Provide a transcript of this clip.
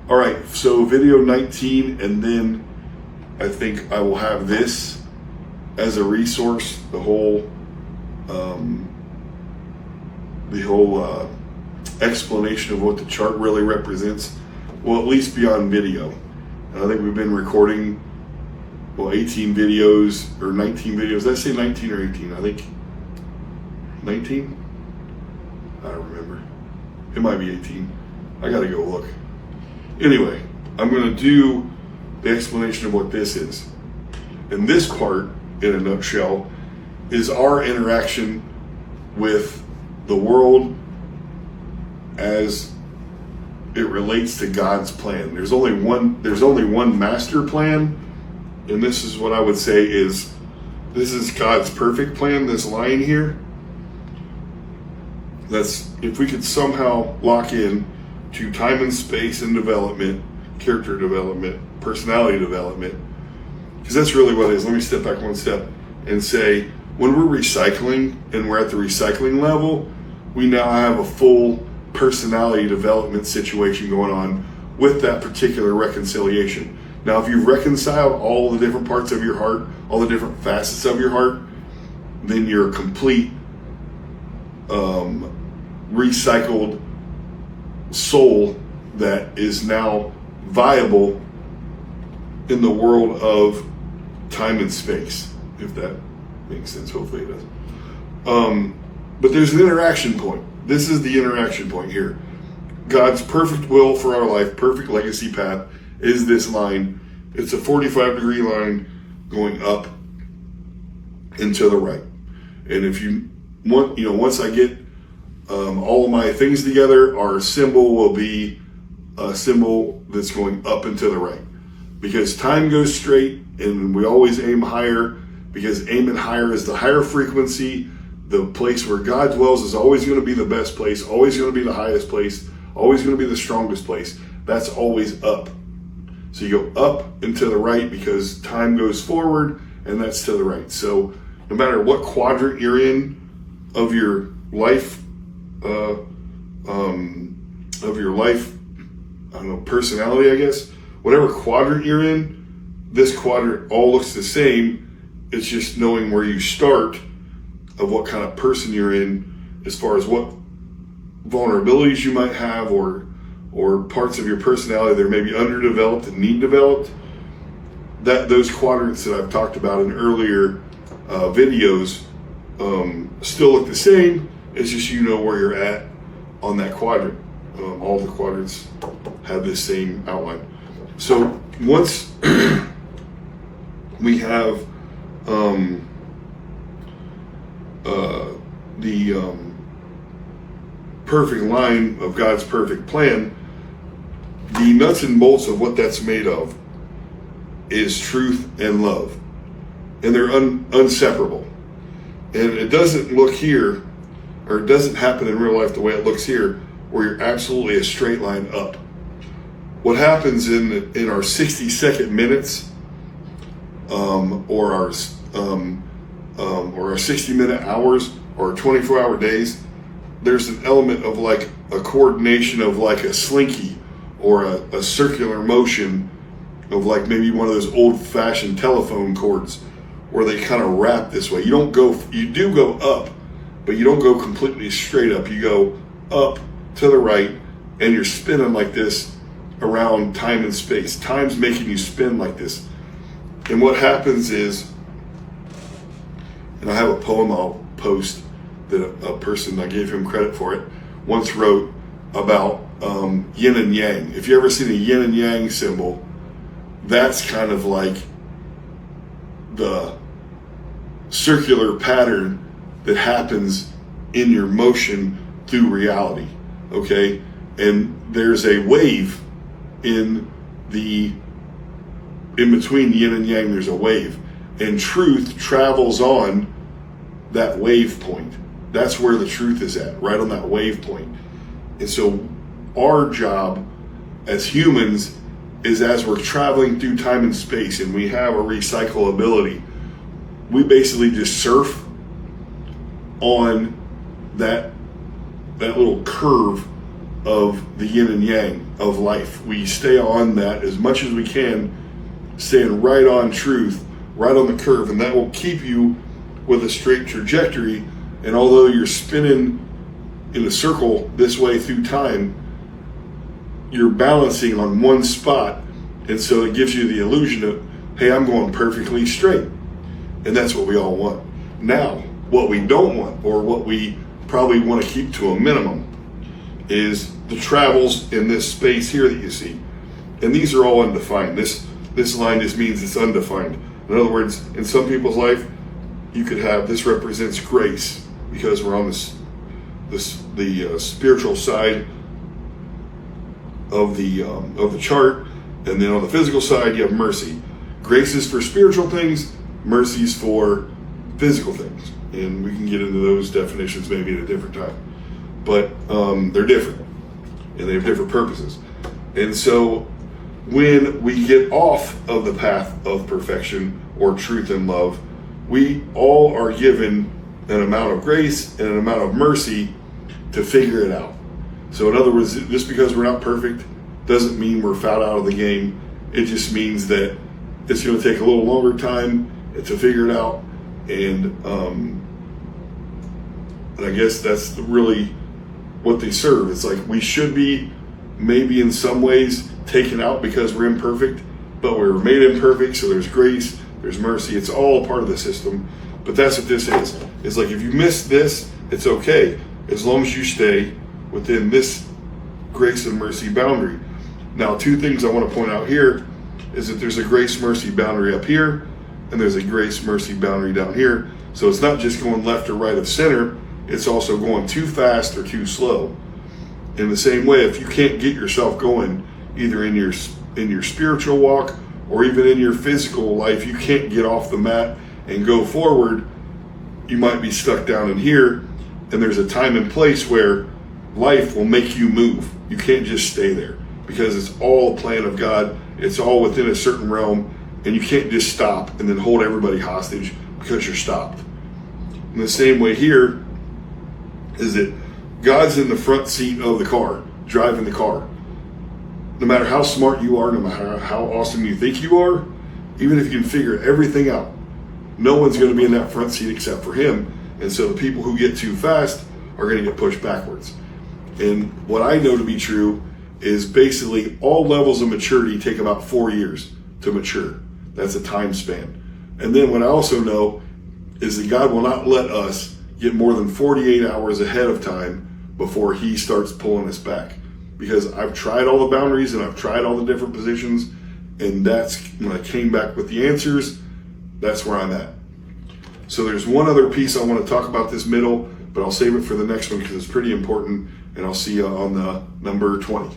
All right, so video 19, and then I think I will have this as a resource, the whole explanation of what the chart really represents will at least be on video. And I think we've been recording 18 videos or 19 videos. Did I say 19 or 18? I think 19? I don't remember. It might be 18. I gotta go look. Anyway, I'm gonna do the explanation of what this is. And this part, in a nutshell, is our interaction with the world as it relates to God's plan. There's only one master plan, and this is what I would say is God's perfect plan, this line here. That's, if we could somehow lock in to time and space and development, character development, personality development, because that's really what it is. Let me step back one step and say, when we're recycling and we're at the recycling level, we now have a full personality development situation going on with that particular reconciliation. Now, if you've reconciled all the different parts of your heart, all the different facets of your heart, then you're a complete recycled soul that is now viable in the world of time and space, if that makes sense. Hopefully it does. But there's an interaction point. This is the interaction point here. God's perfect will for our life, perfect legacy path, is this line. It's a 45-degree line going up and to the right. And if you want, once I get all of my things together, our symbol will be a symbol that's going up and to the right. Because time goes straight, and we always aim higher, because aiming higher is the higher frequency. The place where God dwells is always going to be the best place, always going to be the highest place, always going to be the strongest place. That's always up. So you go up and to the right because time goes forward, and that's to the right. So no matter what quadrant you're in of your life, personality, I guess, whatever quadrant you're in, this quadrant all looks the same. It's just knowing where you start of what kind of person you're in, as far as what vulnerabilities you might have, or parts of your personality that are maybe underdeveloped and need developed. That those quadrants that I've talked about in earlier videos still look the same. It's just where you're at on that quadrant. All the quadrants have this same outline. So once we have the perfect line of God's perfect plan, the nuts and bolts of what that's made of is truth and love. And they're inseparable. And it doesn't look here, or it doesn't happen in real life the way it looks here, where you're absolutely a straight line up. What happens in our 60-second minutes, or our 60-minute hours, or 24-hour days, there's an element of like a coordination of like a slinky, or a circular motion of like maybe one of those old-fashioned telephone cords where they kind of wrap this way. You do go up, but you don't go completely straight up. You go up to the right, and you're spinning like this around time and space. Time's making you spin like this. And what happens is, and I have a poem I'll post that a person, I gave him credit for it, once wrote about yin and yang. If you ever seen a yin and yang symbol, that's kind of like the circular pattern that happens in your motion through reality, okay? And there's a wave in between yin and yang, there's a wave. And truth travels on that wave point. That's where the truth is at, right on that wave point. And so our job as humans is, as we're traveling through time and space and we have a recyclability, we basically just surf on that little curve of the yin and yang of life. We stay on that as much as we can, staying right on truth, right on the curve, and that will keep you with a straight trajectory. And although you're spinning in a circle this way through time, you're balancing on one spot, and so it gives you the illusion of, hey, I'm going perfectly straight. And that's what we all want. Now, what we don't want, or what we probably want to keep to a minimum, is the travels in this space here that you see. And these are all undefined. This line just means it's undefined. In other words, in some people's life, you could have, this represents grace, because we're on the spiritual side of the chart, and then on the physical side you have mercy. Grace is for spiritual things, mercy is for physical things, and we can get into those definitions maybe at a different time. But they're different, and they have different purposes. And so when we get off of the path of perfection or truth and love, we all are given an amount of grace and an amount of mercy to figure it out. So in other words, just because we're not perfect doesn't mean we're fouled out of the game. It just means that it's going to take a little longer time to figure it out. And I guess that's really what they serve. It's like we should be maybe in some ways taken out because we're imperfect, but we're made imperfect, so there's grace, there's mercy. It's all a part of the system. But that's what this is. It's like if you miss this, it's okay, as long as you stay within this grace and mercy boundary. Now, two things I want to point out here is that there's a grace mercy boundary up here, and there's a grace mercy boundary down here. So it's not just going left or right of center, it's also going too fast or too slow. In the same way, if you can't get yourself going either in your spiritual walk or even in your physical life, you can't get off the mat and go forward, you might be stuck down in here. And there's a time and place where life will make you move. You can't just stay there, because it's all a plan of God. It's all within a certain realm, and you can't just stop and then hold everybody hostage because you're stopped. In the same way here is that God's in the front seat of the car, driving the car. No matter how smart you are, no matter how awesome you think you are, even if you can figure everything out, no one's going to be in that front seat except for him. And so the people who get too fast are going to get pushed backwards. And what I know to be true is basically all levels of maturity take about 4 years to mature. That's a time span. And then what I also know is that God will not let us get more than 48 hours ahead of time before he starts pulling us back. Because I've tried all the boundaries and I've tried all the different positions, and that's when I came back with the answers, that's where I'm at. So there's one other piece I want to talk about this middle, but I'll save it for the next one because it's pretty important, and I'll see you on the number 20.